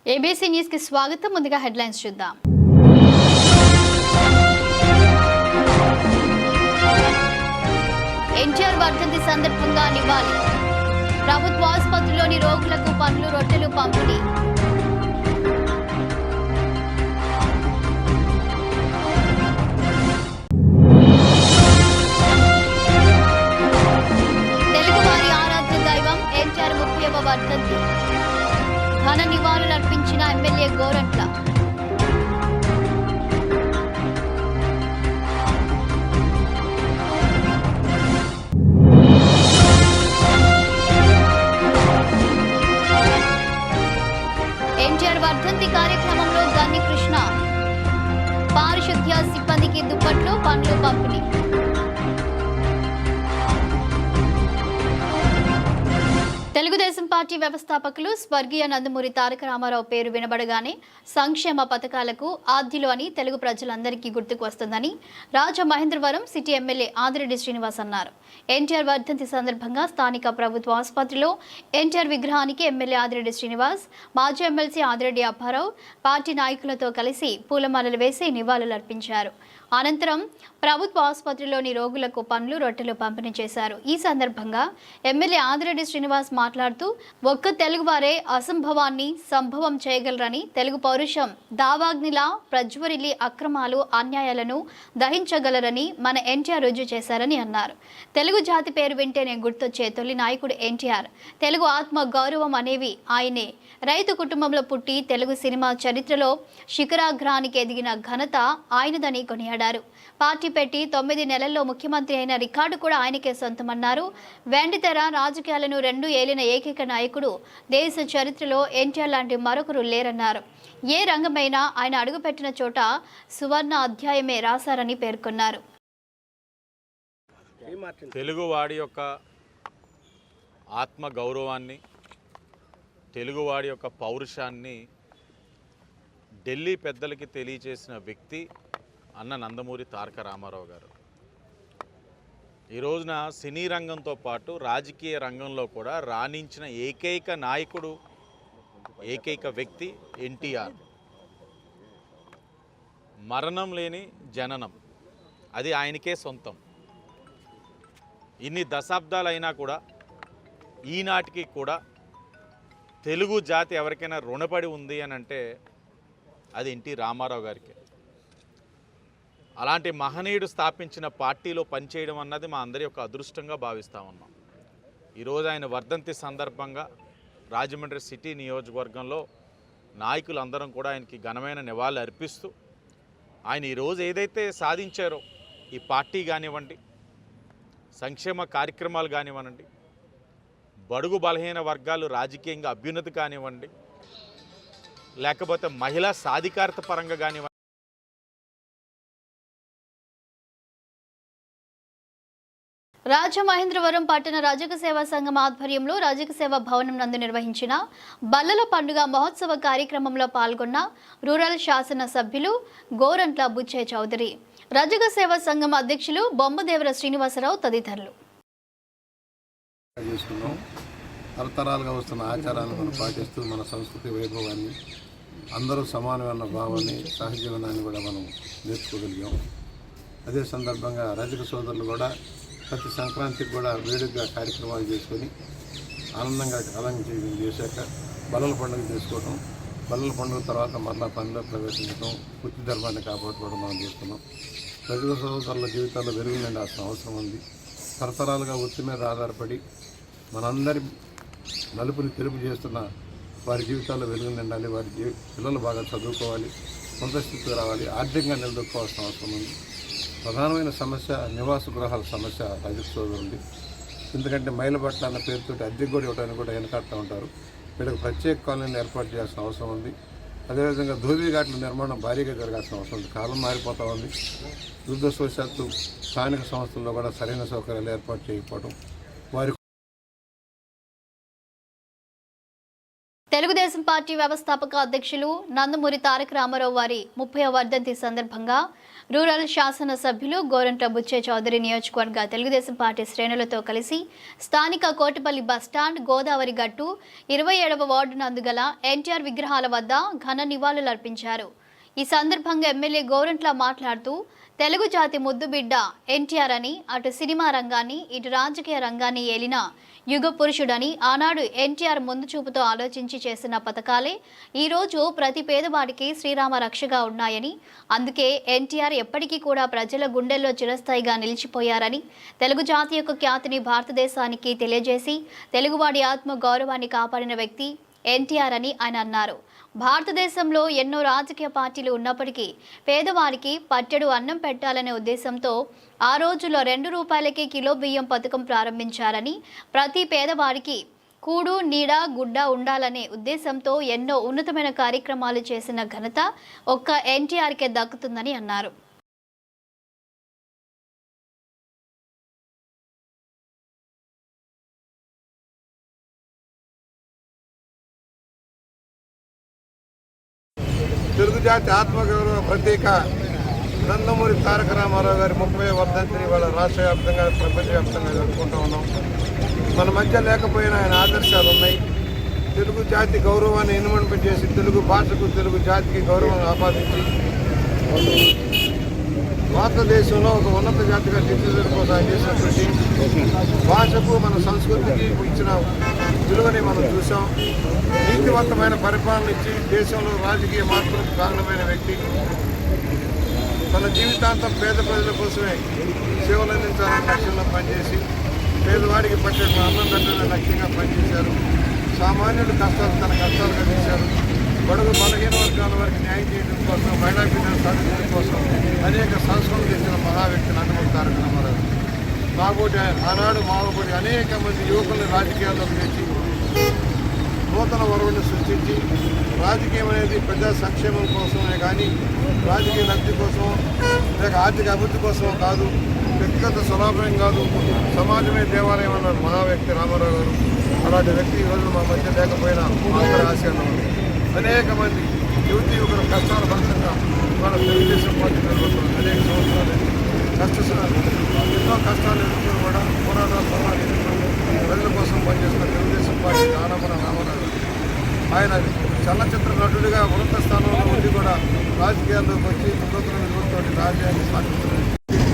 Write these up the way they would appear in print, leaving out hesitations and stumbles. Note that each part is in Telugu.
ఏబీసీ న్యూస్ కి స్వాగతం. ముందుగా హెడ్లైన్స్ చూద్దాం. ఎన్టీఆర్ వర్ధంతి సందర్భంగా నివాళి. ప్రభుత్వ ఆసుపత్రిలోని రోగులకు పండ్లు రొట్టెలు పంపిణీ. తెలుగువారి ఆరాధ్య దైవం ఎన్టీఆర్ 30వ వర్ధంతి. ఘన నివాళులర్పించిన ఎమ్మెల్యే గోరంట్ల. ఎన్టీఆర్ వర్ధంతి కార్యక్రమంలో గన్ని కృష్ణ. పారిశుద్ధ్య సిబ్బందికి దుప్పట్లు పండ్లు పంపిణీ. తెలుగుదేశం పార్టీ వ్యవస్థాపకులు స్వర్గీయ నందమూరి తారక రామారావు పేరు వినబడగానే సంక్షేమ పథకాలకు ఆద్యులు అని తెలుగు ప్రజలందరికీ గుర్తుకు వస్తుందని రాజమహేంద్రవరం సిటీ ఎమ్మెల్యే ఆదిరెడ్డి శ్రీనివాస్ అన్నారు. ఎన్టీఆర్ వర్ధంతి సందర్భంగా స్థానిక ప్రభుత్వ ఆసుపత్రిలో ఎన్టీఆర్ విగ్రహానికి ఎమ్మెల్యే ఆదిరెడ్డి శ్రీనివాస్, మాజీ ఎమ్మెల్సీ ఆదిరెడ్డి అప్పారావు పార్టీ నాయకులతో కలిసి పూలమాలలు వేసి నివాళులర్పించారు. అనంతరం ప్రభుత్వ ఆసుపత్రిలోని రోగులకు పండ్లు రొట్టెలు పంపిణీ చేశారు. ఈ సందర్భంగా ఎమ్మెల్యే ఆదిరెడ్డి శ్రీనివాస్ మాట్లాడుతూ ఒక్క తెలుగువారే అసంభవాన్ని సంభవం చేయగలరని, తెలుగు పౌరుషం దావాగ్నిలా ప్రజ్వరిల్లి అక్రమాలు అన్యాయాలను దహించగలరని మన ఎన్టీఆర్ రుజువు చేశారని అన్నారు. తెలుగు జాతి పేరు వింటేనే గుర్తొచ్చే తొలి నాయకుడు ఎన్టీఆర్. తెలుగు ఆత్మ గౌరవం అనేవి ఆయనే. రైతు కుటుంబంలో పుట్టి తెలుగు సినిమా చరిత్రలో శిఖరాగ్రానికి ఎదిగిన ఘనత ఆయనదని కొనియాడారు. పార్టీ పెట్టి 9 నెలల్లో ముఖ్యమంత్రి అయిన రికార్డు కూడా ఆయనకే సొంతమన్నారు. వెండితెర రాజకీయాలను 2 ఏలిన ఏకైక నాయకుడు దేశ చరిత్రలో ఎన్టీఆర్ లాంటి మరొకరు లేరన్నారు. ఏ రంగమైనా ఆయన అడుగుపెట్టిన చోట సువర్ణ అధ్యాయమే రాశారని పేర్కొన్నారు. తెలుగువాడి యొక్క ఆత్మ గౌరవాన్ని, తెలుగువాడి యొక్క పౌరుషాన్ని ఢిల్లీ పెద్దలకి తెలియజేసిన వ్యక్తి అన్న నందమూరి తారక రామారావు గారు. ఈ రోజున సినీ రంగంతో పాటు రాజకీయ రంగంలో కూడా రాణించిన ఏకైక నాయకుడు, ఏకైక వ్యక్తి ఎన్టీఆర్. మరణం లేని జననం, అది ఆయనకే సొంతం. ఇన్ని దశాబ్దాలైనా కూడా ఈనాటికి కూడా తెలుగు జాతి ఎవరికైనా రుణపడి ఉంది అని అంటే అది ఎన్టీ రామారావు గారికి. అలాంటి మహనీయుడు స్థాపించిన పార్టీలో పనిచేయడం అన్నది మా అందరి యొక్క అదృష్టంగా భావిస్తూ ఉన్నాం. ఈరోజు ఆయన వర్ధంతి సందర్భంగా రాజమండ్రి సిటీ నియోజకవర్గంలో నాయకులందరం కూడా ఆయనకి ఘనమైన నివాళులు అర్పిస్తూ, ఆయన ఈరోజు ఏదైతే సాధించారో ఈ పార్టీ కానివ్వండి, సంక్షేమ కార్యక్రమాలు కానివ్వండి, బడుగు బలహీన వర్గాలు రాజకీయంగా అభ్యున్నతి కానివ్వండి, లేకపోతే మహిళా సాధికారత పరంగా కానివ్వండి, రాజమహేంద్రవరం పట్టణ రజక సేవా సంఘం ఆధ్వర్యంలో రజక సేవా భవనం నందు నిర్వహించిన బల్లల పండుగ మహోత్సవ కార్యక్రమంలో పాల్గొన్న రూరల్ శాసన సభ్యులు గోరంట్ల బుచ్చయ్య చౌదరి, రజక సేవా సంఘం అధ్యక్షులు బొమ్మదేవర శ్రీనివాసరావు తదితరులు. తరతరాలుగా వస్తున్న ఆచారాలను మనం పాటిస్తూ మన సంస్కృతి వైభవాన్ని, అందరూ సమానమైన భావాన్ని, సహజీవనాన్ని కూడా మనం నేర్చుకోగలిగాం. అదే సందర్భంగా రజక సోదరులు కూడా ప్రతి సంక్రాంతికి కూడా వేడుకగా కార్యక్రమాలు చేసుకొని ఆనందంగా అలంకరణ చేశాక బల్లల పండుగ చేసుకోవడం, బల్లల పండుగ తర్వాత మరలా పనిలో ప్రవేశించడం, వృత్తి ధర్మాన్ని కాపాడుకోవడం మనం చేస్తున్నాం. రజక సోదరుల జీవితాల్లో వెలుగు నిండాల్సిన అవసరం ఉంది. తరతరాలుగా వృత్తి మీద ఆధారపడి మనందరి నలుపుని తెలుపు చేస్తున్న వారి జీవితాల్లో వెలుగు నిండాలి. వారి పిల్లలు బాగా చదువుకోవాలి, సొంత స్థితికి రావాలి, ఆర్థికంగా నిలదొక్కోవాల్సిన అవసరం ఉంది. ప్రధానమైన సమస్య నివాస గృహాల సమస్య రజక సోదరుంది. ఎందుకంటే మైలబట్ల అన్న పేరుతో అద్దెకు కూడా ఇవ్వడానికి కూడా వెనకాడుతూ ఉంటారు. వీళ్ళకి ప్రత్యేక కాలనీలు ఏర్పాటు చేయాల్సిన అవసరం ఉంది. అదేవిధంగా ధోబీఘాట్ల నిర్మాణం భారీగా జరగాల్సిన అవసరం ఉంది. కాలం మారిపోతూ ఉంది. దురదృష్టవశాత్తు స్థానిక సంస్థల్లో కూడా సరైన సౌకర్యాలు ఏర్పాటు చేయకపోవడం, వారి తెలుగుదేశం పార్టీ వ్యవస్థాపక అధ్యక్షులు నందమూరి తారక రామారావు వారి 30వ వర్ధంతి సందర్భంగా రూరల్ శాసనసభ్యులు గోరంట్ల బుచ్చే చౌదరి నియోజకవర్గ తెలుగుదేశం పార్టీ శ్రేణులతో కలిసి స్థానిక కోటపల్లి బస్టాండ్ గోదావరి గట్టు 27వ వార్డు నందు గల ఎన్టీఆర్ విగ్రహాల వద్ద ఘన నివాళులర్పించారు. ఈ సందర్భంగా ఎమ్మెల్యే గోరంట్ల మాట్లాడుతూ తెలుగు జాతి ముద్దుబిడ్డ ఎన్టీఆర్ అని అటు సినిమా రంగాన్ని ఇటు రాజకీయ రంగాన్ని ఏలిన యుగ పురుషుడని, ఆనాడు ఎన్టీఆర్ ముందు చూపుతో ఆలోచించి చేసిన పథకాలే ఈరోజు ప్రతి పేదవాడికి శ్రీరామ రక్షగా ఉన్నాయని, అందుకే ఎన్టీఆర్ ఎప్పటికీ కూడా ప్రజల గుండెల్లో చిరస్థాయిగా నిలిచిపోయారని, తెలుగు జాతి యొక్క ఖ్యాతిని భారతదేశానికి తెలియజేసి తెలుగువాడి ఆత్మ గౌరవాన్ని కాపాడిన వ్యక్తి ఎన్టీఆర్ అని ఆయన అన్నారు. భారతదేశంలో ఎన్నో రాజకీయ పార్టీలు ఉన్నప్పటికీ పేదవారికి పట్టెడు అన్నం పెట్టాలనే ఉద్దేశంతో ఆ రోజుల్లో 2 రూపాయలకే కిలో బియ్యం పథకం ప్రారంభించారని, ప్రతి పేదవాడికి కూడు నీడ గుడ్డ ఉండాలనే ఉద్దేశంతో ఎన్నో ఉన్నతమైన కార్యక్రమాలు చేసిన ఘనత ఒక్క ఎన్టీఆర్కే దక్కుతుందని అన్నారు. తెలుగు జాతి ఆత్మగౌరవ ప్రతీక నందమూరి తారక రామారావు గారి 30వ వర్ధంతిని వాళ్ళ రాష్ట్ర వ్యాప్తంగా ప్రపంచవ్యాప్తంగా జరుపుకుంటూ ఉన్నాం. మన మధ్య లేకపోయినా ఆయన ఆదర్శాలు ఉన్నాయి. తెలుగు జాతి గౌరవాన్ని ఇనుమడింపజేసి తెలుగు భాషకు తెలుగు జాతికి గౌరవం ఆపాదించి భారతదేశంలో ఒక ఉన్నత జాతిగా తీర్చిదిద్దడం కోసం ఆయన చేసినటువంటి భాషకు మన సంస్కృతికి ఇచ్చిన విలువని మనం చూసాం. నీతివంతమైన పరిపాలన ఇచ్చి దేశంలో రాజకీయ మార్పులకు కారణమైన వ్యక్తి. తన జీవితాంతం పేద ప్రజల కోసమే సేవలు అందించాలని లక్ష్యంలో పనిచేసి పేదవాడికి పట్టే అన్నం పెట్టడమే లక్ష్యంగా పనిచేశారు. సామాన్యుడి కష్టాలు తన కష్టాలుగా తీశారు. బడుగు బలహీన వర్గాల వారికి న్యాయం చేయడం కోసం, మహిళా బిడ్డలు సాధించడం కోసం అనేక సంస్కరణలు చేసిన మహా వ్యక్తి నందమూరి తారక రామారావు. మాబోటి ఆనాడు మాబోటి అనేక మంది యువకుల్ని రాజకీయాల్లోకి తెచ్చి నూతన వరవడిని సృష్టించి రాజకీయం అనేది ప్రజా సంక్షేమం కోసమే కానీ రాజకీయ లబ్ధి కోసం లేక ఆర్థిక అభివృద్ధి కోసమో కాదు, వ్యక్తిగత స్వలాభం కాదు, సమాజమే దేవాలయం అన్న మహా వ్యక్తి రామారావు గారు. అలాంటి వ్యక్తి ఈ రోజున మా మధ్య లేకపోయినా మా అందరి ఆశయంలో ఉంది. అనేక మంది యువకుల కష్టాల ఫలితంగా మన తెలుగుదేశం పార్టీ ప్రభుత్వం అనేక సంవత్సరాలు ఎన్నో కష్టాలు ఎదుర్కొని కూడా పోరాటాలు ప్రజల కోసం పనిచేస్తున్న తెలుగుదేశం పార్టీ ఆనమన రామారావు ఆయన చలనచిత్ర నటుడిగా ఉన్నత స్థానంలో ఉండి కూడా రాజకీయాల్లోకి వచ్చి నూతన విలువలతో రాజ్యాన్ని సాధించిన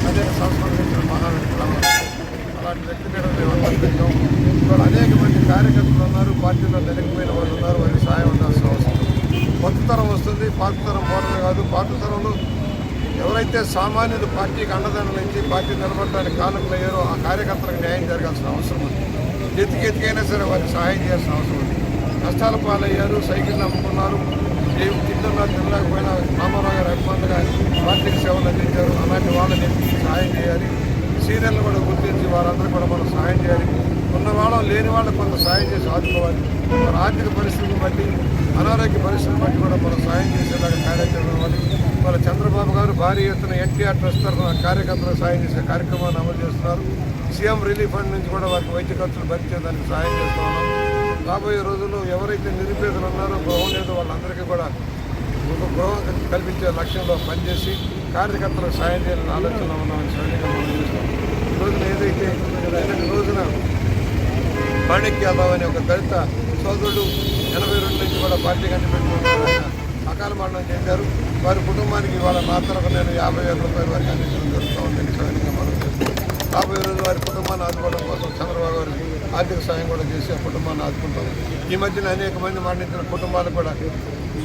అనేక సంస్కరణలు ఇచ్చిన మహావ్యక్తి రామారావు. అలాంటి వ్యక్తి మీద మేము అందరికీ ఇవాళ అనేక మంది కార్యకర్తలు ఉన్నారు, పార్టీలో వెనకపోయిన వాళ్ళు ఉన్నారు. వారికి సాయం ఉండాల్సిన అవసరం. కొత్త తరం వస్తుంది, పాత తరం పోవడమే కాదు, పాత తరంలో ఎవరైతే సామాన్యులు పార్టీకి అండదండలు ఇచ్చి పార్టీ నిలబడడానికి కాలంలో అయ్యారో ఆ కార్యకర్తలకు న్యాయం జరగాల్సిన అవసరం ఉంది. ఎతికైనా సరే వారికి సహాయం చేయాల్సిన అవసరం ఉంది. కష్టాల పాలయ్యారు, సైకిల్ అమ్ముకున్నారు, ఏమి తింటున్నారు, తినలేకపోయినా రామారావు గారు అభిమానులుగా పార్టీకి సేవలు అందించారు. అలాంటి వాళ్ళని ఎత్తికి సహాయం చేయాలి. సీనియర్లు కూడా గుర్తించి వారందరూ కూడా మనం సహాయం చేయాలి. ఉన్న వాళ్ళం లేని వాళ్ళకు కొంత సహాయం చేసి ఆదుకోవాలి. మన ఆర్థిక పరిస్థితిని బట్టి, అనారోగ్య పరిస్థితిని బట్టి కూడా మనం సహాయం చేసేలాగా కార్యాచరణ ఇవ్వాలి. మన చంద్రబాబు గారు భారీ ఎత్తున ఎన్టీఆర్ ట్రస్ట్ తరఫున కార్యకర్తలకు సహాయం చేసే కార్యక్రమాన్ని అమలు చేస్తున్నారు. సీఎం రిలీఫ్ ఫండ్ నుంచి కూడా వారికి వైద్య ఖర్చులు భరించేదానికి సహాయం చేస్తూ ఉన్నాం. రాబోయే రోజుల్లో ఎవరైతే నిరుపేదలు ఉన్నారో, గృహం లేదో వాళ్ళందరికీ కూడా ఒక గృహం కల్పించే లక్ష్యంలో పనిచేసి కార్యకర్తలకు సాయం చేయాలని ఆలోచన ఉన్నామని సైనికంగా మనం చూస్తాం. ఈ రోజున ఏదైతే రోజున మాణిక్యాలరావు అనే ఒక దళిత సోదరుడు 82 నుంచి కూడా పార్టీ కనిపెట్టుకుని అకాల మరణం చెందారు. వారి కుటుంబానికి ఇవాళ నా తరఫున నేను 50,000 రూపాయల వరకు అందించడం జరుగుతూ ఉందని సైనికంగా మనం చేస్తాం. రాబోయే రోజు వారి కుటుంబాన్ని ఆదుకోవడం కోసం చంద్రబాబు గారు ఆర్థిక సాయం కూడా చేసి ఆ కుటుంబాన్ని ఆదుకుంటాం. ఈ మధ్యన అనేక మంది మరణించిన కుటుంబాలకు కూడా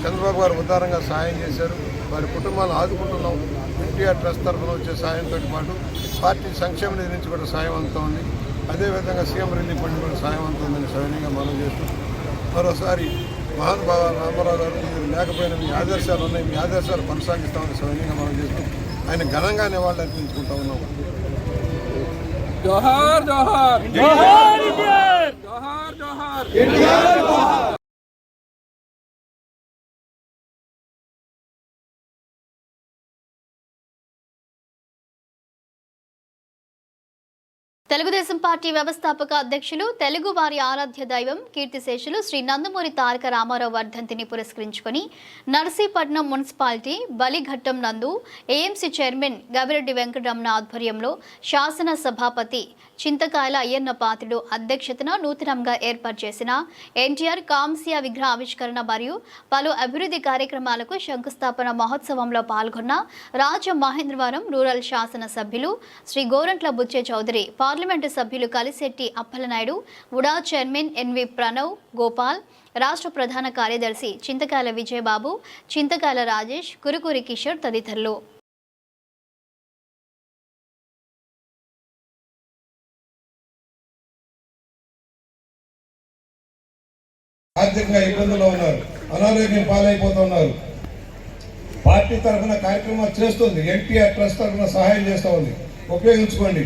చంద్రబాబు గారు ఉదారంగా సహాయం చేశారు. వారి కుటుంబాలను ఆదుకుంటున్నాం. ఎన్టీఆర్ ట్రస్ట్ తరఫున వచ్చే సాయంతో పాటు పార్టీ సంక్షేమ నిధి నుంచి కూడా సాయం అందుతూ ఉంది. అదేవిధంగా సీఎం రిలీఫ్ ఫండ్ కూడా సాయం అందుతుందని సవినీయంగా మనం చేస్తూ మరోసారి మహానుభావ రామారావు గారు మీరు లేకపోయినా మీ ఆదర్శాలు ఉన్నాయి, మీ ఆదర్శాలు కొనసాగిస్తామని సవినీయంగా మనం చేస్తూ ఆయన ఘనంగా నివాళులు అర్పించుకుంటూ ఉన్నాం. జోహార్ జోహార్ జోహార్ ఎన్టీఆర్ జోహార్ జోహార్ ఎన్టీఆర్ జోహార్. తెలుగుదేశం పార్టీ వ్యవస్థాపక అధ్యక్షులు తెలుగు వారి ఆరాధ్య దైవం కీర్తిశేషులు శ్రీ నందమూరి తారక రామారావు వర్ధంతిని పురస్కరించుకొని నర్సీపట్నం మున్సిపాలిటీ బలిఘట్టం నందు ఏఎంసీ చైర్మన్ గవిరెడ్డి వెంకటరమణ ఆధ్వర్యంలో శాసన సభాపతి చింతకాయల అయ్యన్న పాత్రుడు అధ్యక్షతన నూతనంగా ఏర్పాటు చేసిన ఎన్టీఆర్ కాంస్య విగ్రహ ఆవిష్కరణ మరియు పలు అభివృద్ధి కార్యక్రమాలకు శంకుస్థాపన మహోత్సవంలో పాల్గొన్న రాజమహేంద్రవరం రూరల్ శాసన సభ్యులు శ్రీ గోరంట్ల బుచ్చే చౌదరి, పార్లమెంటు సభ్యులు Kalisetti Appalanaidu, UDA chairman N V Pranav Gopal, రాష్ట్ర ప్రధాన కార్యదర్శి చింతకాయల విజయబాబు, చింతకాయల రాజేష్, కురుకూరి కిషోర్ తదితరులు. ఆర్థికంగా ఇబ్బందుల్లో ఉన్నారు, అనారోగ్యం పాలైపోతున్నారు. పార్టీ తరఫున కార్యక్రమాలు చేస్తుంది, ఎన్టీఆర్ ట్రస్ట్ తరఫున సహాయం చేస్తూ ఉంది, ఉపయోగించుకోండి.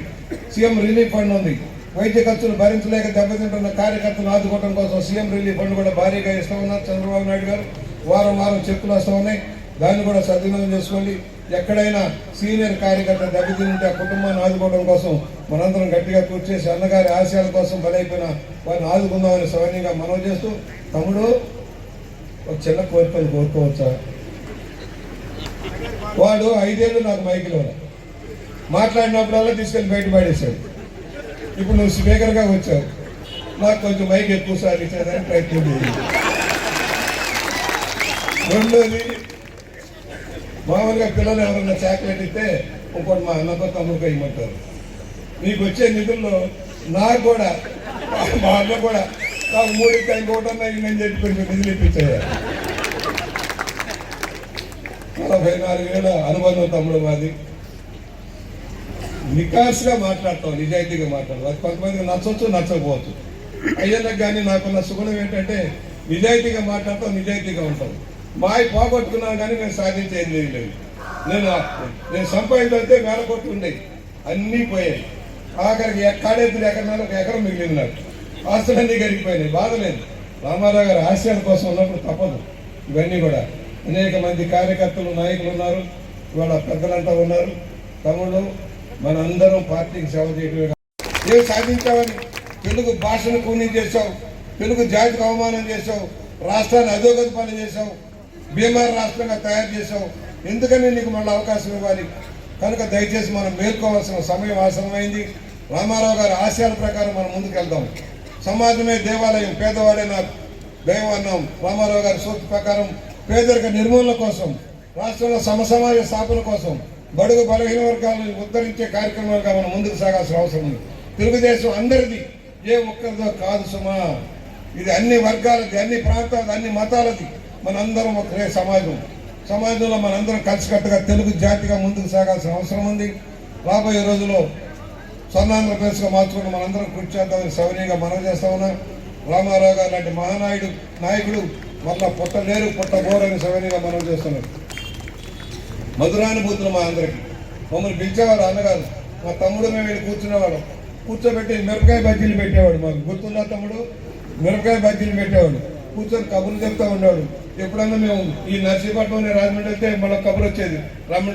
సీఎం రిలీఫ్ ఫండ్ ఉంది, వైద్య ఖర్చులు భరించలేక దెబ్బతింటున్న కార్యకర్తలు ఆదుకోవడం కోసం సీఎం రిలీఫ్ ఫండ్ కూడా భారీగా ఇస్తూ ఉన్నారు చంద్రబాబు నాయుడు గారు. వారం చెక్కులు వస్తూ ఉన్నాయి, దాన్ని కూడా సద్వినియోగం చేసుకోండి. ఎక్కడైనా సీనియర్ కార్యకర్త దెబ్బతింటే ఆ కుటుంబాన్ని ఆదుకోవడం కోసం మనందరం గట్టిగా కృషి చేసి అన్నగారి ఆశయాల కోసం బలైపోయిన వారిని ఆదుకుందామని సవనీయంగా మనవి చేస్తూ, తమ్ముడు ఒక చిన్న కోరికలు కోరుకోవచ్చా? వాడు 5 ఏళ్ళు నాకు మైకిలో మాట్లాడినప్పుడల్లా తీసుకెళ్ళి బయట పడేశాడు. ఇప్పుడు నువ్వు స్పీకర్గా వచ్చావు, నాకు కొంచెం మైక్ ఎక్కువ సార్లు ఇచ్చేదానికి ప్రయత్నం చేయాలి. రెండోది, మామూలుగా పిల్లలు ఎవరన్నా చాక్లెట్ ఇస్తే ఇంకోటి మా అన్నతో తమ్ముడికి ఇమ్మంటారు. నీకు వచ్చే నిధుల్లో నాకు కూడా మా అన్న కూడా నాకు 3 ఇంకోటన్నా నేను చెప్పి కొంచెం నిధులు ఇప్పించారు. 44 ఏళ్ళ అనుబంధం తమ్ముడు మాది. నికాస్గా మాట్లాడతాం, నిజాయితీగా మాట్లాడతాం. అది కొంతమందికి నచ్చవచ్చు, నచ్చకపోవచ్చు. అయ్యన్నకు కానీ నాకున్న సుగుణం ఏంటంటే నిజాయితీగా మాట్లాడతాం, నిజాయితీగా ఉంటాం. మాయ పోగొట్టుకున్నాను కానీ నేను సాధించేది లేదు. నేను సంపాదించితే వేల కోట్లు ఉండేవి, అన్నీ పోయాయి. ఆఖరికి కాడెత్తులు ఎకరనాలు ఒక ఎకరం మిగిలింది. నాకు ఆస్తులన్నీ గడిగిపోయినాయి, బాధ లేదు. రామారావు గారి ఆశయాల కోసం ఉన్నప్పుడు తప్పదు. ఇవన్నీ కూడా అనేక మంది కార్యకర్తలు, నాయకులు ఉన్నారు, ఇవాళ పెద్దలంతా ఉన్నారు. తమ్ముడు, మనందరం పార్టీకి సేవ చేయడమే. ఏం సాధించావని? తెలుగు భాషను కూనీ చేసావు, తెలుగు జాతికి అవమానం చేసావు, రాష్ట్రాన్ని అధోగతి పని చేసావు, బీమార్ రాష్ట్రంగా తయారు చేసావు. ఎందుకని నీకు మళ్ళీ అవకాశం ఇవ్వాలి? కనుక దయచేసి మనం మేల్కోవాల్సిన సమయం ఆసనమైంది. రామారావు గారి ఆశయాల ప్రకారం మనం ముందుకు వెళ్దాం. సమాజమే దేవాలయం, పేదవాడే నా దైవం అన్నాం. రామారావు గారి సూత్ర ప్రకారం పేదరిక నిర్మూలన కోసం, రాష్ట్రంలో సమసమాజ స్థాపన కోసం, బడుగు బలహీన వర్గాలను ఉద్ధరించే కార్యక్రమాలుగా మనం ముందుకు సాగాల్సిన అవసరం ఉంది. తెలుగుదేశం అందరిది, ఏ ఒక్కరిదో కాదు సుమా. ఇది అన్ని వర్గాలది, అన్ని ప్రాంతాలది, అన్ని మతాలది. మనందరం ఒకరే సమాజం. సమాజంలో మనందరం కలిసికట్టుగా తెలుగు జాతిగా ముందుకు సాగాల్సిన అవసరం ఉంది. రాబోయే రోజుల్లో స్వర్ణాంధ్రప్రదేశ్గా మార్చుకుని మనందరం కృషి చేద్దామని సవనీయంగా మనవి చేస్తా ఉన్నా. రామారావు గారు లాంటి నాయకుడు మళ్ళా పుట్టలేరు, పుట్టబోరని సవనీయంగా మనవి చేస్తున్నారు. మధురానుభూతులు మా అందరికీ. మమ్మల్ని పిలిచేవారు అన్నగారు, మా తమ్ముడు మేము వెళ్ళి కూర్చునేవాడు, కూర్చోబెట్టి మిరపకాయ బజ్జీలు పెట్టేవాడు. మాకు గుర్తుందా తమ్ముడు? మిరపకాయ బజ్జీలు పెట్టేవాడు, కూర్చొని కబుర్లు చెప్తా ఉండేవాడు. ఎప్పుడన్నా మేము ఈ నర్సీపట్నం రాజమండ్రి వెళ్తే మళ్ళీ కబురు వచ్చేది,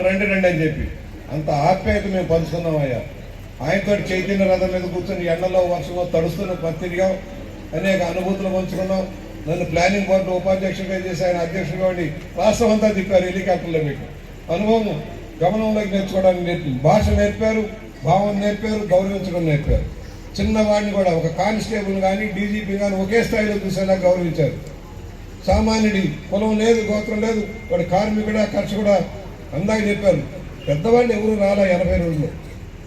రండి అని చెప్పి. అంత ఆప్యాయత మేము పంచుకున్నామయ్యా. ఆయనతో చైతన్య రథం మీద కూర్చొని ఎండలో వర్షంలో తడుస్తున్న పత్రిగా అనేక అనుభూతులు పంచుకున్నాం. నన్ను ప్లానింగ్ బోర్డు ఉపాధ్యక్షుడిగా చేసి ఆయన అధ్యక్షుడిగా ఉండి రాష్ట్రం అంతా తిప్పారు హెలికాప్టర్లో పెట్టి. అనుభవం గమనంలోకి నేర్చుకోవడానికి నేర్పింది. భాష నేర్పారు, భావం నేర్పారు, గౌరవించడం నేర్పారు. చిన్నవాడిని కూడా ఒక కానిస్టేబుల్ కానీ డీజీపీ కానీ ఒకే స్థాయిలో చూసేలా గౌరవించారు. సామాన్యుడి కులం లేదు, గోత్రం లేదు, వాడు కార్మికుడా, కర్షకుడా అందాక చెప్పారు. పెద్దవాళ్ళు ఎవరు రాలా 80 రోజులు.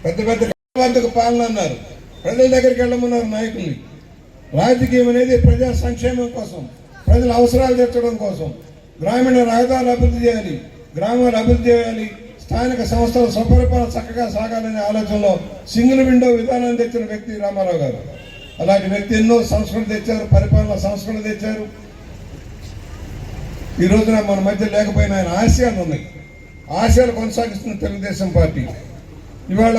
పెద్ద పాలన అన్నారు, ప్రజల దగ్గరికి వెళ్ళమన్నారు నాయకుల్ని. రాజకీయం అనేది ప్రజా సంక్షేమం కోసం, ప్రజల అవసరాలు తీర్చడం కోసం. గ్రామీణ రహదారులు అభివృద్ధి చేయాలి, గ్రామాలు అభివృద్ధి చేయాలి, స్థానిక సంస్థల స్వపరిపాలన చక్కగా సాగాలనే ఆలోచనలో సింగిల్ విండో విధానాన్ని తెచ్చిన వ్యక్తి రామారావు గారు. అలాంటి వ్యక్తి ఎన్నో సంస్కృతి తెచ్చారు, పరిపాలన సంస్కృతి తెచ్చారు. ఈ రోజున మన మధ్య లేకపోయినా ఆయన ఆశయాలు ఉన్నాయి, ఆశయాలు కొనసాగిస్తున్న తెలుగుదేశం పార్టీ. ఇవాళ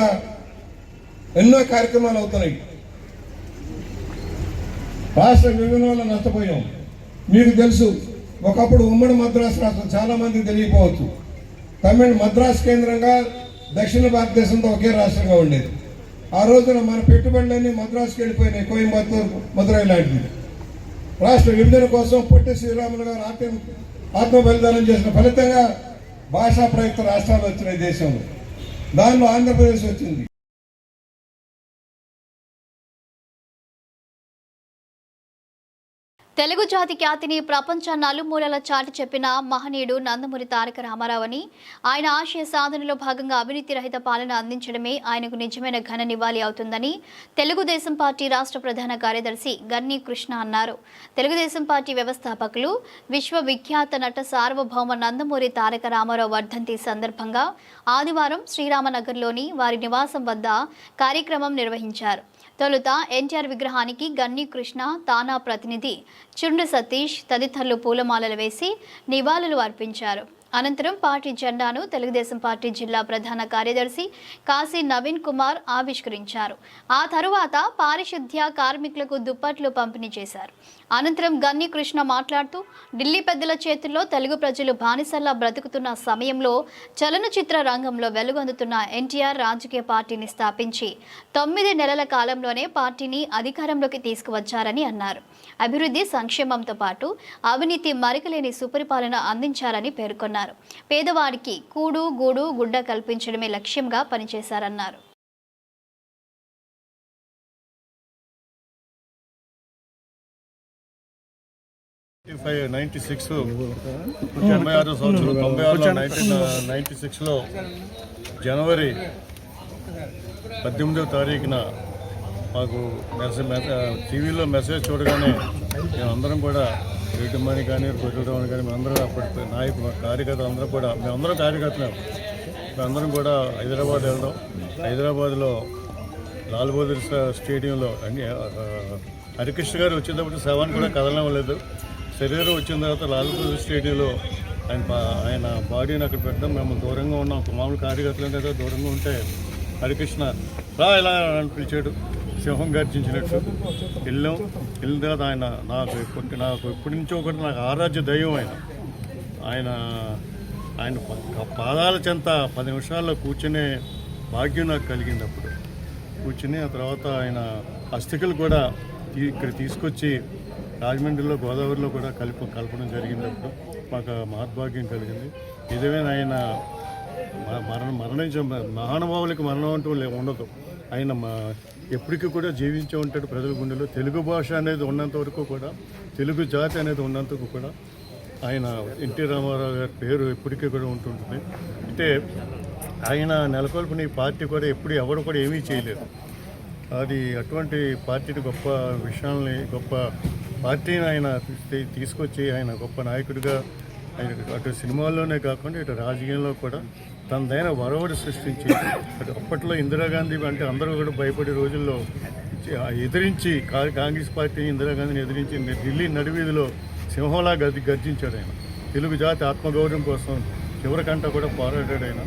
ఎన్నో కార్యక్రమాలు అవుతున్నాయి. రాష్ట్ర విభజన వల్ల నష్టపోయాం. మీకు తెలుసు, ఒకప్పుడు ఉమ్మడి మద్రాసు రాష్ట్రం చాలా మందికి తెలియకపోవచ్చు. మద్రాసు కేంద్రంగా దక్షిణ భారతదేశంతో ఒకే రాష్ట్రంగా ఉండేది. ఆ రోజున మన పెట్టుబడులన్నీ మద్రాసుకి వెళ్ళిపోయినాయి, కోయంబత్తూర్, మదురై లాంటివి. రాష్ట్ర విభజన కోసం పొట్టి శ్రీరాములు గారు ఆత్మ బలిదానం చేసిన ఫలితంగా భాషా ప్రయుక్త రాష్ట్రాలు వచ్చినాయి దేశంలో. దానిలో ఆంధ్రప్రదేశ్ వచ్చింది. తెలుగు జాతి ఖ్యాతిని ప్రపంచ నలుమూలల చాటి చెప్పిన మహనీయుడు నందమూరి తారక రామారావు అని, ఆయన ఆశయ సాధనలో భాగంగా అవినీతి రహిత పాలన అందించడమే ఆయనకు నిజమైన ఘన నివాళి అవుతుందని తెలుగుదేశం పార్టీ రాష్ట్ర ప్రధాన కార్యదర్శి గన్నీ కృష్ణ అన్నారు. తెలుగుదేశం పార్టీ వ్యవస్థాపకులు విశ్వవిఖ్యాత నట సార్వభౌమ నందమూరి తారక రామారావు వర్ధంతి సందర్భంగా ఆదివారం శ్రీరామనగర్లోని వారి నివాసం వద్ద కార్యక్రమం నిర్వహించారు. తొలుత ఎన్టీఆర్ విగ్రహానికి గన్నీ కృష్ణ, తానా ప్రతినిధి చుండు సతీష్ తదితరులు పూలమాలలు వేసి నివాళులు అర్పించారు. అనంతరం పార్టీ జెండాను తెలుగుదేశం పార్టీ జిల్లా ప్రధాన కార్యదర్శి కాశీ నవీన్ కుమార్ ఆవిష్కరించారు. ఆ తరువాత పారిశుద్ధ్య కార్మికులకు దుప్పట్లు పంపిణీ చేశారు. అనంతరం గన్నీ కృష్ణ మాట్లాడుతూ, ఢిల్లీ పెద్దల చేతుల్లో తెలుగు ప్రజలు బానిసల్లా బ్రతుకుతున్న సమయంలో చలనచిత్ర రంగంలో వెలుగొందుతున్న ఎన్టీఆర్ రాజకీయ పార్టీని స్థాపించి 9 నెలల కాలంలోనే పార్టీని అధికారంలోకి తీసుకువచ్చారని అన్నారు. అభివృద్ధి సంక్షేమంతో పాటు అవినీతి మరకలేని సుపరిపాలన అందించారని పేర్కొన్నారు. పేదవాడికి కూడు గూడు గుడ్డ కల్పించడమే లక్ష్యంగా పనిచేశారన్నారు. జనవరి 18వ తారీఖున మాకు టీవీలో మెసేజ్ చూడగానే మేమందరం కూడా రెడ్డిమణి కానీ గొడ్డరామని కానీ మేమందరం అప్పటి నాయకులు కార్యకర్తలు అందరూ కూడా మేమందరం కార్యకర్తలు మేమందరం కూడా హైదరాబాద్ వెళ్దాం. హైదరాబాద్లో లాల్ బహదూర్ స్టేడియంలో హరికృష్ణ గారు వచ్చేటప్పుడు శవాన్ని కూడా కదలడం లేదు. శరీరం వచ్చిన తర్వాత లాల్ బహదూర్ స్టేడియంలో ఆయన బాడీని అక్కడ పెట్టడం మేము దూరంగా ఉన్నాం. మామూలు కార్యకర్తలు అంటే దూరంగా ఉంటే హరికృష్ణ రా ఇలా అని పిలిచాడు, సింహం గర్జించినట్టు. వెళ్ళిన తర్వాత ఆయన నాకు ఎప్పటి నుంచో ఒకటి నాకు ఆరాధ్య దైవం. ఆయన పాదాల చెంత 10 నిమిషాల్లో కూర్చునే భాగ్యం నాకు కలిగింది. అప్పుడు కూర్చుని ఆ తర్వాత ఆయన అస్థికలు కూడా ఇక్కడ తీసుకొచ్చి రాజమండ్రిలో గోదావరిలో కూడా కలపడం జరిగినప్పుడు మాకు మహద్భాగ్యం కలిగింది. నిజమే ఆయన మరణించే మహానుభావులకి మరణం అంటూ ఉండదు. ఆయన ఎప్పటికీ కూడా జీవించే ఉంటాడు ప్రజల గుండెలో. తెలుగు భాష అనేది ఉన్నంత వరకు కూడా, తెలుగు జాతి అనేది ఉన్నంతకు కూడా ఆయన ఎన్టీ రామారావు గారి పేరు ఎప్పటికీ కూడా ఉంటుంటుంది. అంటే ఆయన నెలకొల్పిన ఈ పార్టీ కూడా ఎప్పుడు ఎవరు కూడా ఏమీ చేయలేదు. అది అటువంటి పార్టీని గొప్ప విషయాల్ని గొప్ప పార్టీని ఆయన తీసుకొచ్చి ఆయన గొప్ప నాయకుడిగా ఆయన అటు సినిమాల్లోనే కాకుండా ఇటు రాజకీయంలో కూడా తనదైన వరవడి సృష్టించి అటు అప్పట్లో ఇందిరాగాంధీ అంటే అందరూ కూడా భయపడే రోజుల్లో ఎదిరించి కాంగ్రెస్ పార్టీ ఇందిరాగాంధీని ఎదిరించి ఢిల్లీ నడివీధిలో సింహంలా గర్జించాడు. ఆయన తెలుగు జాతి ఆత్మగౌరవం కోసం చివరికంటా కూడా పోరాడాడు.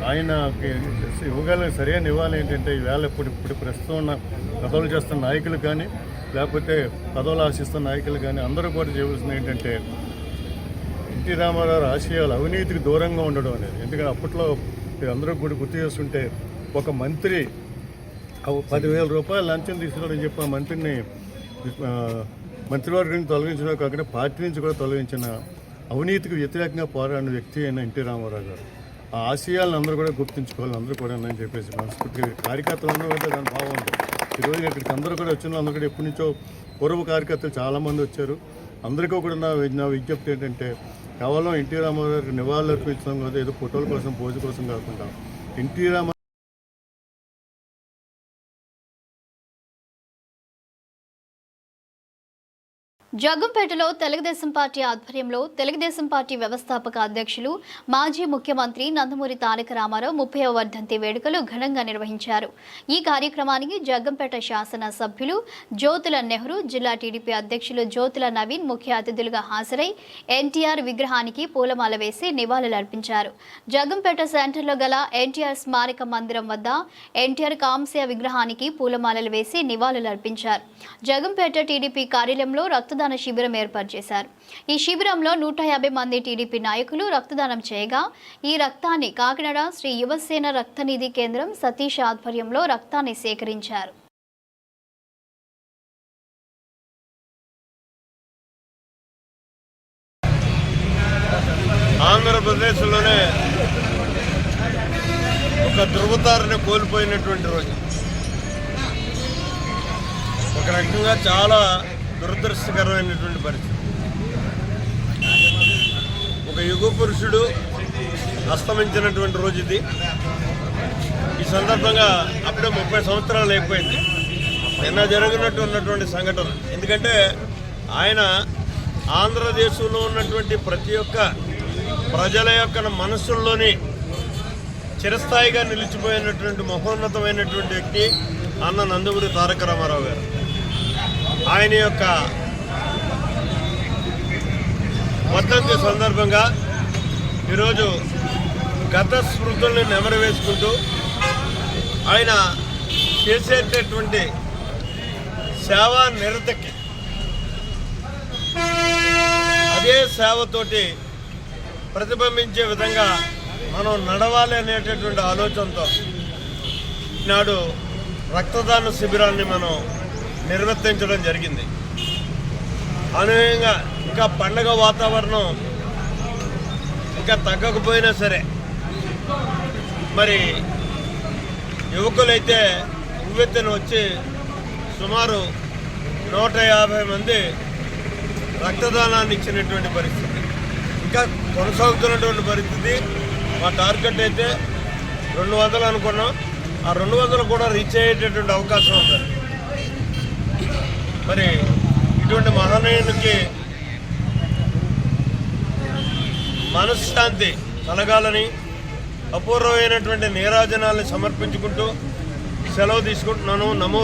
ఆయన ఇవ్వగల సరైన ఇవ్వాలి ఏంటంటే ఈవేళ ఇప్పుడు ప్రస్తుతం ఉన్న పదవులు చేస్తున్న నాయకులు కానీ లేకపోతే పదవులు ఆశిస్తున్న నాయకులు కానీ అందరూ కూడా చేయవలసింది ఏంటంటే ఎన్టీ రామారావు ఆశయాలు అవినీతికి దూరంగా ఉండడం అనేది. ఎందుకంటే అప్పట్లో అందరూ కూడా గుర్తు చేస్తుంటే ఒక మంత్రి 10,000 రూపాయలు లంచం తీసుకోవడం చెప్పి ఆ మంత్రిని మంత్రివర్గం తొలగించడం కాకుండా పార్టీ నుంచి కూడా తొలగించిన అవినీతికి వ్యతిరేకంగా పోరాడిన వ్యక్తి అయిన ఎన్టీ రామారావు గారు. ఆ ఆశయాలను అందరూ కూడా గుర్తుంచుకోవాలి, అందరూ కూడా అని చెప్పేసి మనస్ఫూర్తిగా కార్యకర్తలు అందరూ కూడా దాని భావం ఉంది. ఈరోజు ఇక్కడికి అందరూ కూడా వచ్చిన అందరూ కూడా ఎప్పటి నుంచో పూర్వ కార్యకర్తలు చాలామంది వచ్చారు. అందరికీ కూడా నా విజ్ఞప్తి ఏంటంటే కేవలం ఎన్టీ రామారావు గారికి నివాళులు అర్పించడం కాదు, ఏదో ఫోటోల కోసం పోజు కోసం కాకుండా ఎన్టీ రామారావు జగ్గంపేటలో తెలుగుదేశం పార్టీ ఆధ్వర్యంలో తెలుగుదేశం పార్టీ వ్యవస్థాపక అధ్యక్షులు మాజీ ముఖ్యమంత్రి నందమూరి తారక రామారావు 30వ వర్ధంతి వేడుకలు ఘనంగా నిర్వహించారు. ఈ కార్యక్రమానికి జగ్గంపేట శాసన సభ్యులు జ్యోతుల నెహ్రూ, జిల్లా టీడీపీ అధ్యక్షులు జ్యోతుల నవీన్ ముఖ్య అతిథులుగా హాజరై ఎన్టీఆర్ విగ్రహానికి పూలమాల వేసి నివాళులర్పించారు. జగ్గంపేట సెంటర్లో గల ఎన్టీఆర్ స్మారక మందిరం వద్ద ఎన్టీఆర్ కాంస్య విగ్రహానికి పూలమాలలు వేసి నివాళులర్పించారు. జగ్గంపేట టీడీపీ కార్యాలయంలో రక్తదాన రక్తదాన శిబిరం ఏర్పాటు చేశారు. ఈ శిబిరంలో 150 మంది టీడీపీ నాయకులు రక్తదానం చేయగా ఈ రక్తాన్ని కాకినాడ శ్రీ యువసేన రక్తనిధి కేంద్రం సతీష్ ఆధ్వర్యంలో రక్తాన్ని సేకరించారు. ఆంధ్రప్రదేశ్లోనే ఒక ధృవతారని కోల్పోయినటువంటి రోజు. ఒక రకంగా చాలా దురదృష్టకరమైనటువంటి పరిస్థితి. ఒక యుగ పురుషుడు అస్తమించినటువంటి రోజు ఇది. ఈ సందర్భంగా అప్పుడే 30 సంవత్సరాలు అయిపోయింది. నిన్న జరిగినట్టు ఉన్నటువంటి సంఘటన. ఎందుకంటే ఆయన ఆంధ్రదేశంలో ఉన్నటువంటి ప్రతి ఒక్క ప్రజల యొక్క మనస్సుల్లోని చిరస్థాయిగా నిలిచిపోయినటువంటి మహోన్నతమైనటువంటి వ్యక్తి అన్న నందమూరి తారక రామారావు గారు. ఆయన యొక్క వర్ధంతి సందర్భంగా ఈరోజు గత స్మృతుల్ని నెమరవేసుకుంటూ ఆయన చేసేటటువంటి సేవా నిరతకి అదే సేవతోటి ప్రతిబింబించే విధంగా మనం నడవాలి అనేటటువంటి ఆలోచనతో నాడు రక్తదాన శిబిరాన్ని మనం నిర్వర్తించడం జరిగింది. అనూహ్యంగా ఇంకా పండగ వాతావరణం ఇంకా తగ్గకపోయినా సరే మరి యువకులైతే ఉవ్వెత్తున వచ్చి సుమారు 150 మంది రక్తదానాన్ని ఇచ్చినటువంటి పరిస్థితి. ఇంకా కొనసాగుతున్నటువంటి పరిస్థితి. మా టార్గెట్ అయితే 200 అనుకున్నాం. ఆ 200 కూడా రీచ్ అయ్యేటటువంటి అవకాశం ఉంది. మరి ఇటువంటి మహనీయునికి మనశ్శాంతి కలగాలని అపూర్వమైనటువంటి నీరాజనాల్ని సమర్పించుకుంటూ సెలవు తీసుకుంటున్నాను. నమో.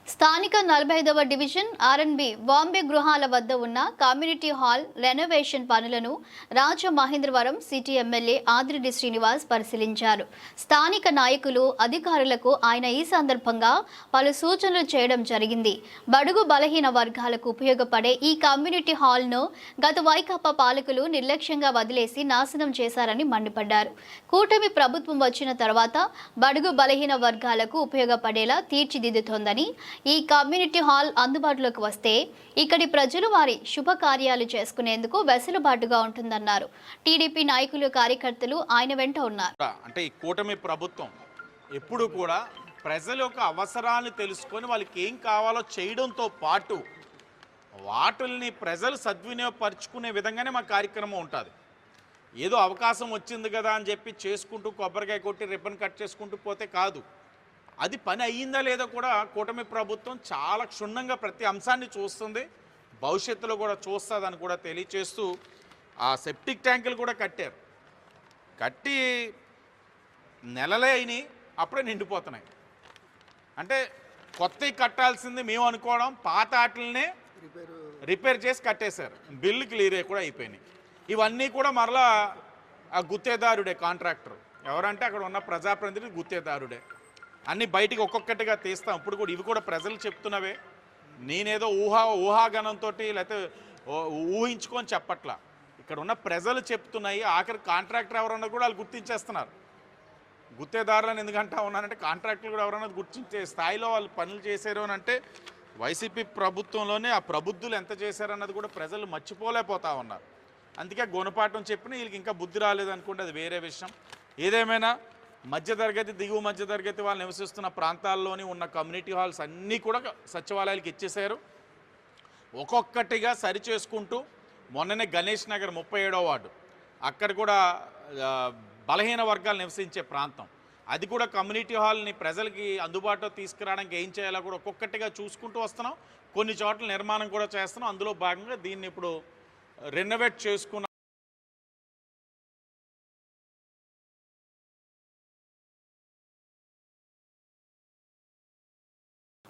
స్థానిక 45వ డివిజన్ ఆర్ఎన్బి బాంబే గృహాల వద్ద ఉన్న కమ్యూనిటీ హాల్ రెనోవేషన్ పనులను రాజమహేంద్రవరం సిటీ ఎమ్మెల్యే ఆదిరెడ్డి శ్రీనివాస్ పరిశీలించారు. స్థానిక నాయకులు, అధికారులకు ఆయన ఈ సందర్భంగా పలు సూచనలు చేయడం జరిగింది. బడుగు బలహీన వర్గాలకు ఉపయోగపడే ఈ కమ్యూనిటీ హాల్ను గత వైకాపా పాలకులు నిర్లక్ష్యంగా వదిలేసి నాశనం చేశారని మండిపడ్డారు. కూటమి ప్రభుత్వం వచ్చిన తర్వాత బడుగు బలహీన వర్గాలకు ఉపయోగపడేలా తీర్చిదిద్దుతోందని, ఈ కమ్యూనిటీ హాల్ అందుబాటులోకి వస్తే ఇక్కడి ప్రజలు వారి శుభకార్యాలు చేసుకునేందుకు వెసులుబాటుగా ఉంటుందన్నారు. టీడీపీ నాయకులు, కార్యకర్తలు ఆయన వెంట ఉన్నారు. అంటే ఈ కూటమి ప్రభుత్వం ఎప్పుడు కూడా ప్రజల యొక్క అవసరాలను తెలుసుకొని వాళ్ళకి ఏం కావాలో చేయడంతో పాటు వాటిల్ని ప్రజలు సద్వినియోగపరుచుకునే విధంగానే మా కార్యక్రమం ఉంటుంది. ఏదో అవకాశం వచ్చింది కదా అని చెప్పి చేసుకుంటూ కొబ్బరికాయ కొట్టి రిబ్బన్ కట్ చేసుకుంటూ పోతే కాదు. అది పని అయ్యిందా లేదా కూడా కూటమి ప్రభుత్వం చాలా క్షుణ్ణంగా ప్రతి అంశాన్ని చూస్తుంది, భవిష్యత్తులో కూడా చూస్తుందని కూడా తెలియచేస్తూ ఆ సెప్టిక్ ట్యాంకులు కూడా కట్టారు. కట్టి నెలలే అయినాయి, అప్పుడే నిండిపోతున్నాయి. అంటే కొత్తవి కట్టాల్సింది మేము అనుకోవడం, పాత ఆటలనే రిపేర్ చేసి కట్టేశారు. బిల్లు క్లియర్ కూడా అయిపోయినాయి. ఇవన్నీ కూడా మరలా ఆ గుత్తేదారుడే కాంట్రాక్టర్. ఎవరంటే అక్కడ ఉన్న ప్రజాప్రతినిధి గుత్తేదారుడే. అన్నీ బయటికి ఒక్కొక్కటిగా తీస్తాం. ఇప్పుడు కూడా ఇవి కూడా ప్రజలు చెప్తున్నవే. నేనేదో ఊహాగణంతో లేకపోతే ఊహించుకొని చెప్పట్లా. ఇక్కడ ఉన్న ప్రజలు చెప్తున్నాయి. ఆఖరి కాంట్రాక్టర్ ఎవరన్నది కూడా వాళ్ళు గుర్తించేస్తున్నారు. గుత్తేదారులను ఎందుకంటా ఉన్నానంటే కాంట్రాక్టర్లు కూడా ఎవరన్నది గుర్తించే స్థాయిలో వాళ్ళు పనులు చేశారు అని అంటే వైసీపీ ప్రభుత్వంలోనే ఆ ప్రబుద్ధులు ఎంత చేశారన్నది కూడా ప్రజలు మర్చిపోలేకపోతా ఉన్నారు. అందుకే గుణపాఠం చెప్పిన వీళ్ళకి ఇంకా బుద్ధి రాలేదనుకుంటే అది వేరే విషయం. ఏదేమైనా మధ్యతరగతి, దిగువ మధ్యతరగతి వాళ్ళు నివసిస్తున్న ప్రాంతాల్లోని ఉన్న కమ్యూనిటీ హాల్స్ అన్నీ కూడా సచివాలయాలకు ఇచ్చేశారు. ఒక్కొక్కటిగా సరి చేసుకుంటూ మొన్ననే గణేష్ నగర్ 37వ వార్డు అక్కడ కూడా బలహీన వర్గాలు నివసించే ప్రాంతం, అది కూడా కమ్యూనిటీ హాల్ని ప్రజలకి అందుబాటులో తీసుకురావడానికి ఏం చేయాలో కూడా ఒక్కొక్కటిగా చూసుకుంటూ వస్తున్నాం. కొన్ని చోట్ల నిర్మాణం కూడా చేస్తున్నాం. అందులో భాగంగా దీన్ని ఇప్పుడు రెనోవేట్ చేసుకున్న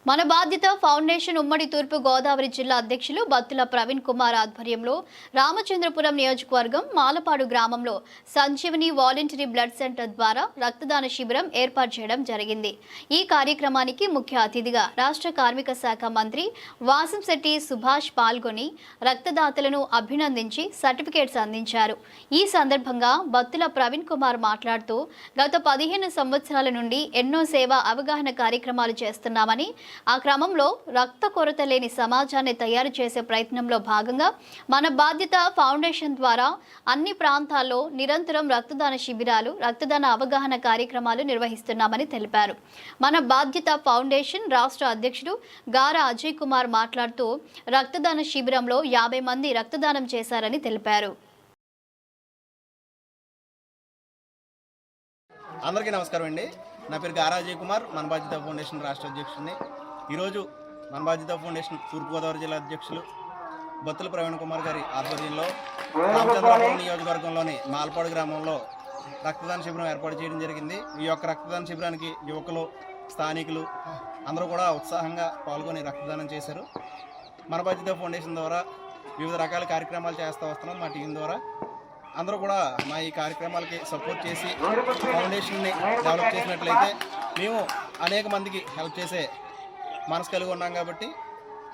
మన బాధ్యత ఫౌండేషన్ ఉమ్మడి తూర్పు గోదావరి జిల్లా అధ్యక్షులు బత్తుల ప్రవీణ్ కుమార్ ఆధ్వర్యంలో రామచంద్రపురం నియోజకవర్గం మాలపాడు గ్రామంలో సంజీవని వాలంటరీ బ్లడ్ సెంటర్ ద్వారా రక్తదాన శిబిరం ఏర్పాటు చేయడం జరిగింది. ఈ కార్యక్రమానికి ముఖ్య అతిథిగా రాష్ట్ర కార్మిక శాఖ మంత్రి వాసంశెట్టి సుభాష్ పాల్గొని రక్తదాతలను అభినందించి సర్టిఫికేట్స్ అందించారు. ఈ సందర్భంగా బత్తుల ప్రవీణ్ కుమార్ మాట్లాడుతూ గత 15 సంవత్సరాల నుండి ఎన్నో సేవా అవగాహన కార్యక్రమాలు చేస్తున్నామని, ఆ క్రమంలో రక్త కొరత లేని సమాజాన్ని తయారు చేసే ప్రయత్నంలో భాగంగా మన బాధ్యత ఫౌండేషన్ ద్వారా అన్ని ప్రాంతాల్లో నిరంతరం రక్తదాన శిబిరాలు, రక్తదాన అవగాహన కార్యక్రమాలు నిర్వహిస్తున్నామని తెలిపారు. మన బాధ్యత ఫౌండేషన్ రాష్ట్ర అధ్యక్షుడు గారా అజయ్ కుమార్ మాట్లాడుతూ రక్తదాన శిబిరంలో 50 మంది రక్తదానం చేశారని తెలిపారు. అందరికీ నమస్కారం అండి. నా పేరు గారా అజయ్ కుమార్, మన బాధ్యత ఫౌండేషన్ రాష్ట్ర అధ్యక్షుడిని. ఈరోజు మన బాధ్యత ఫౌండేషన్ తూర్పుగోదావరి జిల్లా అధ్యక్షులు బత్తుల ప్రవీణ్ కుమార్ గారి ఆధ్వర్యంలో రామచంద్రపురం నియోజకవర్గంలోని మాలపాడు గ్రామంలో రక్తదాన శిబిరం ఏర్పాటు చేయడం జరిగింది. ఈ యొక్క రక్తదాన శిబిరానికి యువకులు, స్థానికులు అందరూ కూడా ఉత్సాహంగా పాల్గొని రక్తదానం చేశారు. మన బాధ్యత ఫౌండేషన్ ద్వారా వివిధ రకాల కార్యక్రమాలు చేస్తూ వస్తున్నాం. మా టీం ద్వారా అందరూ కూడా మా ఈ కార్యక్రమాలకి సపోర్ట్ చేసి ఫౌండేషన్ని డెవలప్ చేసినట్లయితే మేము అనేక మందికి హెల్ప్ చేసే మనసు కలిగి ఉన్నాం. కాబట్టి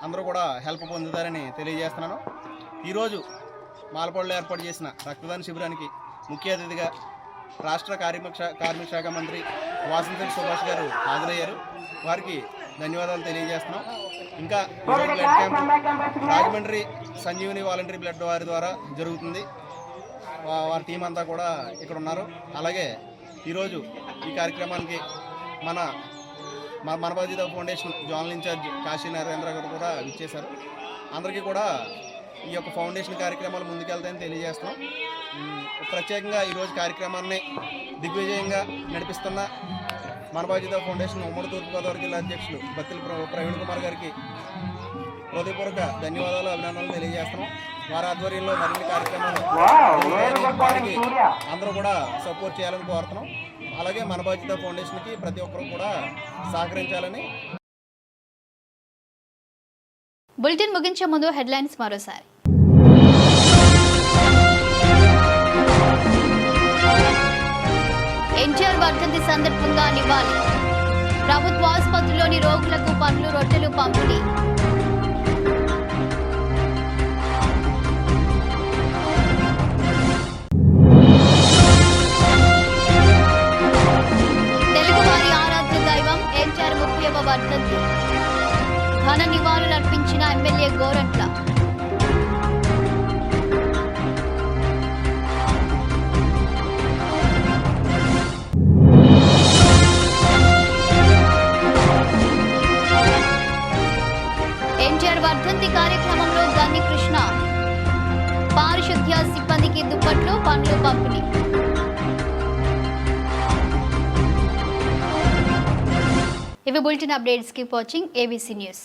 అందరూ కూడా హెల్ప్ పొందుతారని తెలియజేస్తున్నాను. ఈరోజు మాలపాడులో ఏర్పాటు చేసిన రక్తదాన శిబిరానికి ముఖ్య అతిథిగా రాష్ట్ర కార్మిక శాఖ మంత్రి వాసంశెట్టి సుభాష్ గారు హాజరయ్యారు. వారికి ధన్యవాదాలు తెలియజేస్తున్నాం. ఇంకా ఈరోజు blood camp Rajahmundry Sanjeevani voluntary blood వారి ద్వారా జరుగుతుంది. వారి టీం అంతా కూడా ఇక్కడ ఉన్నారు. అలాగే ఈరోజు ఈ కార్యక్రమానికి మన బాధ్యత foundation zonal incharge Kashi Narendra గారు కూడా ఇచ్చేశారు. అందరికీ కూడా ఈ యొక్క ఫౌండేషన్ కార్యక్రమాలు ముందుకెళ్తాయని తెలియజేస్తున్నాం. ప్రత్యేకంగా ఈరోజు కార్యక్రమాన్ని దిగ్విజయంగా నడిపిస్తున్న మన బాధ్యత ఫౌండేషన్ ఉమ్మడి తూర్పుగోదావరి జిల్లా అధ్యక్షులు బత్తుల ప్రవీణ్ కుమార్ గారికి హృదయపూర్వక ధన్యవాదాలు, అభినందనలు తెలియజేస్తున్నాం. వారి ఆధ్వర్యంలో మరిన్ని కార్యక్రమాలు వారికి అందరూ కూడా సపోర్ట్ చేయాలని కోరుతున్నాం. అలాగే మన బాధ్యత ఫౌండేషన్కి ప్రతి ఒక్కరూ కూడా సహకరించాలని. బులెటిన్ ముగించే ముందు హెడ్లైన్స్ మరోసారి. ఎన్టీఆర్ వర్ధంతి సందర్భంగా నివాళి. ప్రభుత్వ ఆసుపత్రిలోని రోగులకు పండ్లు, రొట్టెలు పంపిణీ. తెలుగువారి ఆరాధ్య దైవం ఎన్టీఆర్ 30వ వర్ధంతి. ఘన నివాళులర్పించిన ఎమ్మెల్యే గోరంట్ల. ఎన్టీఆర్ వర్ధంతి కార్యక్రమంలో గన్ని కృష్ణ. పారిశుద్ధ్య సిబ్బందికి దుప్పట్లు, పండ్లు పంపిణీ. ఇవి bulletin updates. Keep watching ABC news.